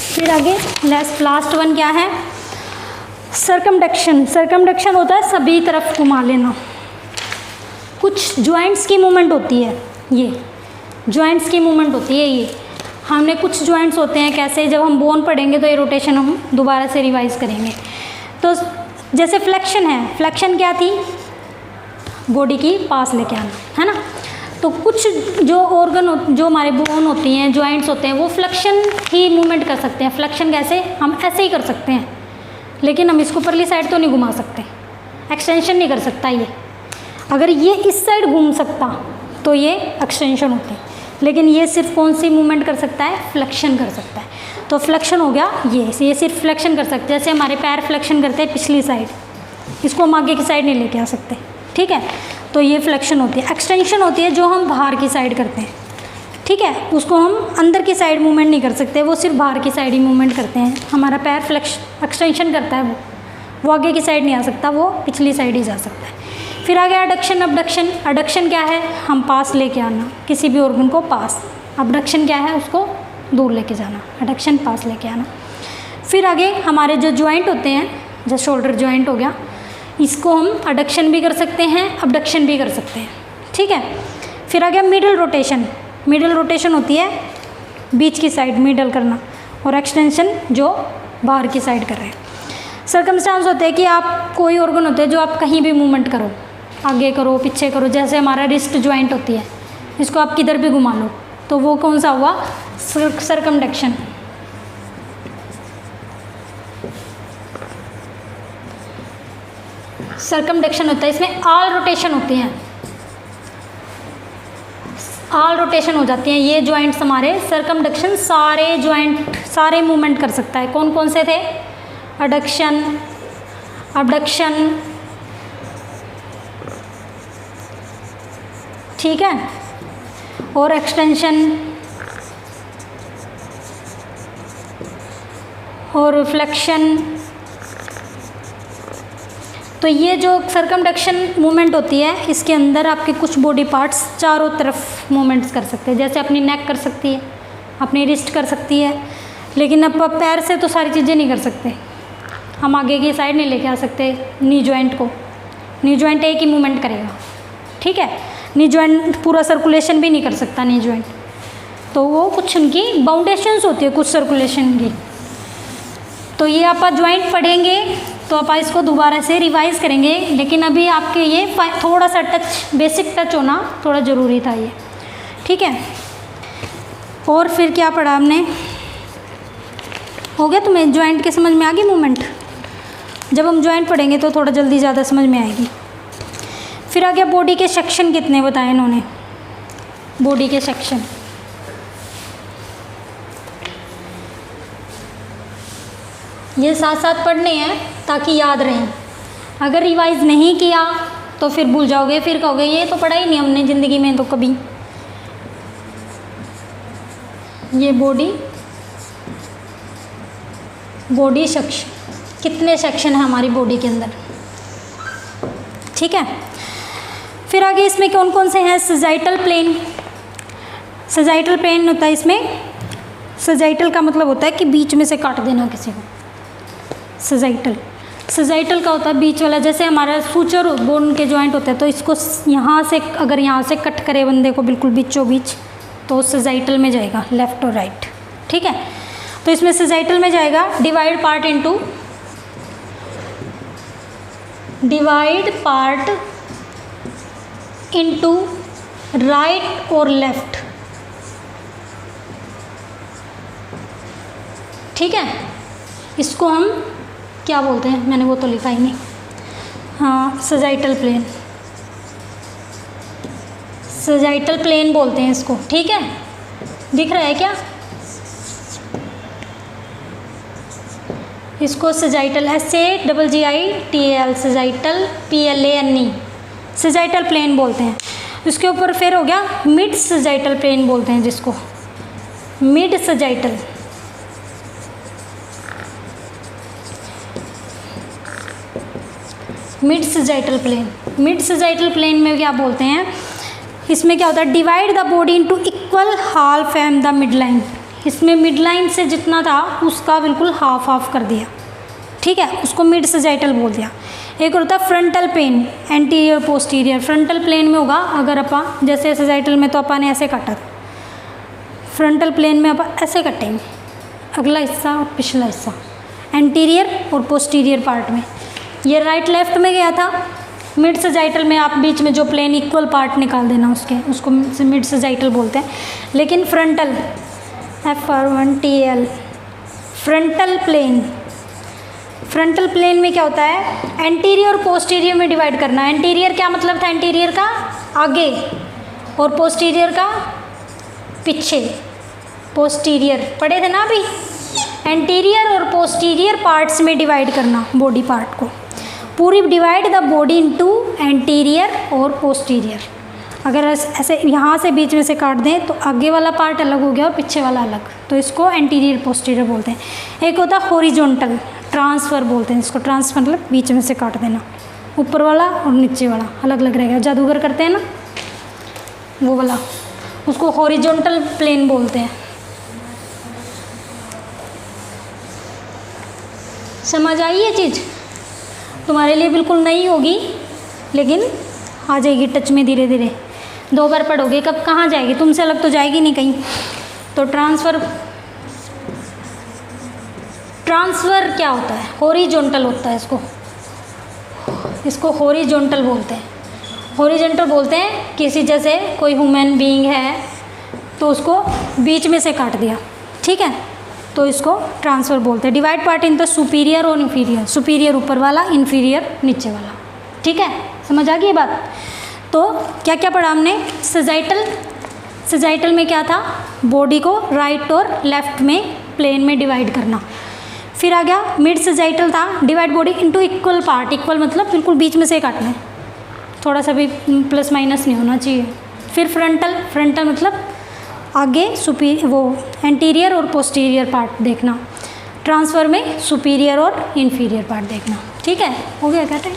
फिर आगे लास्ट वन क्या है, सर्कमडक्शन। सर्कमडक्शन होता है सभी तरफ घुमा लेना। कुछ जॉइंट्स की मूवमेंट होती है, ये जॉइंट्स की मूवमेंट होती है। ये हमने कुछ जॉइंट्स होते हैं कैसे, जब हम बोन पढ़ेंगे तो ये रोटेशन हम दोबारा से रिवाइज करेंगे। तो जैसे फ्लेक्शन है, फ्लेक्शन क्या थी, बॉडी की पास लेके आना, है ना। तो कुछ जो ऑर्गन जो हमारे बोन होती हैं, जॉइंट्स होते हैं, वो फ्लेक्शन ही मूवमेंट कर सकते हैं। फ्लेक्शन कैसे, हम ऐसे ही कर सकते हैं, लेकिन हम इसको परली साइड तो नहीं घुमा सकते, एक्सटेंशन नहीं कर सकता ये। अगर ये इस साइड घूम सकता तो ये एक्सटेंशन होती, लेकिन ये सिर्फ कौन सी मूवमेंट कर सकता है, फ्लेक्शन कर सकता है। तो फ्लेक्शन हो गया ये सिर्फ फ्लेक्शन कर सकते हैं। जैसे हमारे पैर फ्लेक्शन करते हैं पिछली साइड, इसको हम आगे की साइड नहीं लेके आ सकते। ठीक है, तो ये फ्लेक्शन होती है। एक्सटेंशन होती है जो हम बाहर की साइड करते हैं। ठीक है, उसको हम अंदर की साइड मूवमेंट नहीं कर सकते, वो सिर्फ बाहर की साइड ही मूवमेंट करते हैं। हमारा पैर एक्सटेंशन करता है, वो आगे की साइड नहीं आ सकता, वो पिछली साइड ही जा सकता है। फिर आ गया अडक्शन अबडक्शन। अडक्शन क्या है, हम पास लेके आना किसी भी ऑर्गन को पास। अबडक्शन क्या है, उसको दूर लेके जाना। अडक्शन पास लेके आना। फिर आगे हमारे जो जॉइंट होते हैं, जैसे शोल्डर जॉइंट हो गया, इसको हम अडक्शन भी कर सकते हैं, अबडक्शन भी कर सकते हैं। ठीक है, फिर आ गया मिडल रोटेशन। मिडल रोटेशन होती है बीच की साइड मिडल करना, और एक्सटेंशन जो बाहर की साइड कर रहे हैं। सर्कमस्टांस होते हैं कि आप कोई ऑर्गन होते हैं जो आप कहीं भी मूवमेंट करो, आगे करो पीछे करो। जैसे हमारा रिस्ट जॉइंट होती है, इसको आप किधर भी घुमा लो, तो वो कौन सा हुआ, सर्कमडक्शन। सर्कमडक्शन होता है, इसमें ऑल रोटेशन होती हैं, ऑल रोटेशन हो जाती हैं ये जॉइंट्स हमारे। सर्कमडक्शन सारे जॉइंट सारे मूवमेंट कर सकता है। कौन कौन से थे, अडक्शन, अबडक्शन, ठीक है, और एक्सटेंशन और फ्लेक्शन। तो ये जो सर्कमडक्शन मूवमेंट होती है, इसके अंदर आपके कुछ बॉडी पार्ट्स चारों तरफ मूवमेंट्स कर सकते हैं। जैसे अपनी नेक कर सकती है, अपनी रिस्ट कर सकती है, लेकिन अब पैर से तो सारी चीज़ें नहीं कर सकते। हम आगे की साइड नहीं लेके आ सकते नी जॉइंट को, नी जॉइंट एक ही मूवमेंट करेगा। ठीक है, नी जॉइंट पूरा सर्कुलेशन भी नहीं कर सकता नी जॉइंट, तो वो कुछ उनकी बाउंडेशंस होती है कुछ सर्कुलेशन की। तो ये आप जॉइंट पढ़ेंगे तो आप इसको दोबारा से रिवाइज करेंगे, लेकिन अभी आपके ये थोड़ा सा टच, बेसिक टच होना थोड़ा ज़रूरी था ये। ठीक है, और फिर क्या पढ़ा हमने, हो गया तुम्हें जॉइंट के समझ में आ गई मूवमेंट। जब हम जॉइंट पढ़ेंगे तो थोड़ा जल्दी ज़्यादा समझ में आएगी। फिर आ गया बॉडी के सेक्शन कितने बताए इन्होंने, बॉडी के सेक्शन। ये साथ साथ पढ़ने हैं ताकि याद रहें। अगर रिवाइज नहीं किया तो फिर भूल जाओगे, फिर कहोगे ये तो पढ़ा ही नहीं हमने ज़िंदगी में तो कभी। ये बॉडी सेक्शन, कितने सेक्शन है हमारी बॉडी के अंदर। ठीक है, फिर आगे इसमें कौन कौन से हैं, सजाइटल प्लेन, सजाइटल प्लेन होता है इसमें, सजाइटल का मतलब होता है कि बीच में से काट देना किसी को। सजाइटल का होता है बीच वाला, जैसे हमारा सूचर बोन के जॉइंट होते हैं, तो इसको यहाँ से अगर यहाँ से कट करे बंदे को बिल्कुल बीचों बीच, तो सजाइटल में जाएगा, लेफ्ट और राइट। ठीक है, तो इसमें सजाइटल में जाएगा डिवाइड पार्ट इनटू राइट और लेफ्ट। ठीक है, इसको हम क्या बोलते हैं, मैंने वो तो लिखा ही नहीं। हाँ, सजाइटल प्लेन बोलते हैं इसको। ठीक है, दिख रहा है क्या? इसको sagittal, SAGITAL, sagittal PLANE, sagittal plane बोलते हैं। उसके ऊपर फिर हो गया मिड सजाइटल प्लेन बोलते हैं जिसको, mid sagittal. Mid sagittal plane में क्या बोलते हैं, इसमें क्या होता है, divide the body into equal half एम द मिड लाइन। इसमें मिड लाइन से जितना था उसका बिल्कुल हाफ कर दिया। ठीक है, उसको मिड सजाइटल बोल दिया। एक होता है frontal plane, anterior posterior. Frontal plane में होगा अगर अपन, जैसे सजाइटल में तो अपन ने ऐसे काटा था, फ्रंटल प्लेन में अपन ऐसे कटेंगे, अगला हिस्सा और पिछला हिस्सा, एंटीरियर और पोस्टीरियर पार्ट में। ये राइट लेफ्ट में गया था। मिड सजाइटल में आप बीच में जो प्लेन इक्वल पार्ट निकाल देना उसको मिड सजाइटल बोलते हैं। लेकिन फ्रंटल, FR1TL, फ्रंटल प्लेन में क्या होता है, एंटीरियर और पोस्टीरियर में डिवाइड करना। एंटीरियर क्या मतलब था, एंटीरियर का आगे और पोस्टीरियर का पीछे। पोस्टीरियर पढ़े थे ना अभी, एंटीरियर और पोस्टीरियर पार्ट्स में डिवाइड करना बॉडी पार्ट को। पूरी divide the body into anterior और पोस्टीरियर। अगर ऐसे यहाँ से बीच में से काट दें तो आगे वाला पार्ट अलग हो गया और पीछे वाला अलग, तो इसको एंटीरियर पोस्टीरियर बोलते हैं। एक होता है हॉरिजॉन्टल, ट्रांसफ़र बोलते हैं इसको। ट्रांसफ़र मतलब बीच में से काट देना, ऊपर वाला और नीचे वाला अलग अलग रहेगा। जादूगर करते हैं ना वो वाला, उसको हॉरिजॉन्टल प्लेन बोलते हैं। समझ आई ये चीज़? तुम्हारे लिए बिल्कुल नई होगी लेकिन आ जाएगी टच में धीरे धीरे। 2 बार पढ़ोगे कब कहाँ जाएगी, तुमसे अलग तो जाएगी नहीं कहीं। तो ट्रांसफ़र क्या होता है, हॉरिजॉन्टल होता है। इसको हॉरिजॉन्टल बोलते हैं। हॉरिजॉन्टल बोलते हैं किसी, जैसे कोई ह्यूमन बीइंग है तो उसको बीच में से काट दिया, ठीक है, तो इसको ट्रांसफ़र बोलते हैं। Divide part in the superior और इन्फीरियर, सुपीरियर ऊपर वाला, इन्फीरियर नीचे वाला। ठीक है, समझ आ गई बात? तो क्या क्या पढ़ा हमने? सजाइटल में क्या था, बॉडी को राइट और लेफ्ट में प्लेन में डिवाइड करना। फिर आ गया मिड सजाइटल था, divide body into equal part. Equal मतलब बिल्कुल बीच में से काटना है, थोड़ा सा भी प्लस माइनस नहीं होना चाहिए। फिर फ्रंटल मतलब आगे वो एंटीरियर और पोस्टीरियर पार्ट देखना। ट्रांसफ़र में सुपीरियर और इन्फीरियर पार्ट देखना। ठीक है, हो गया क्या टाइम?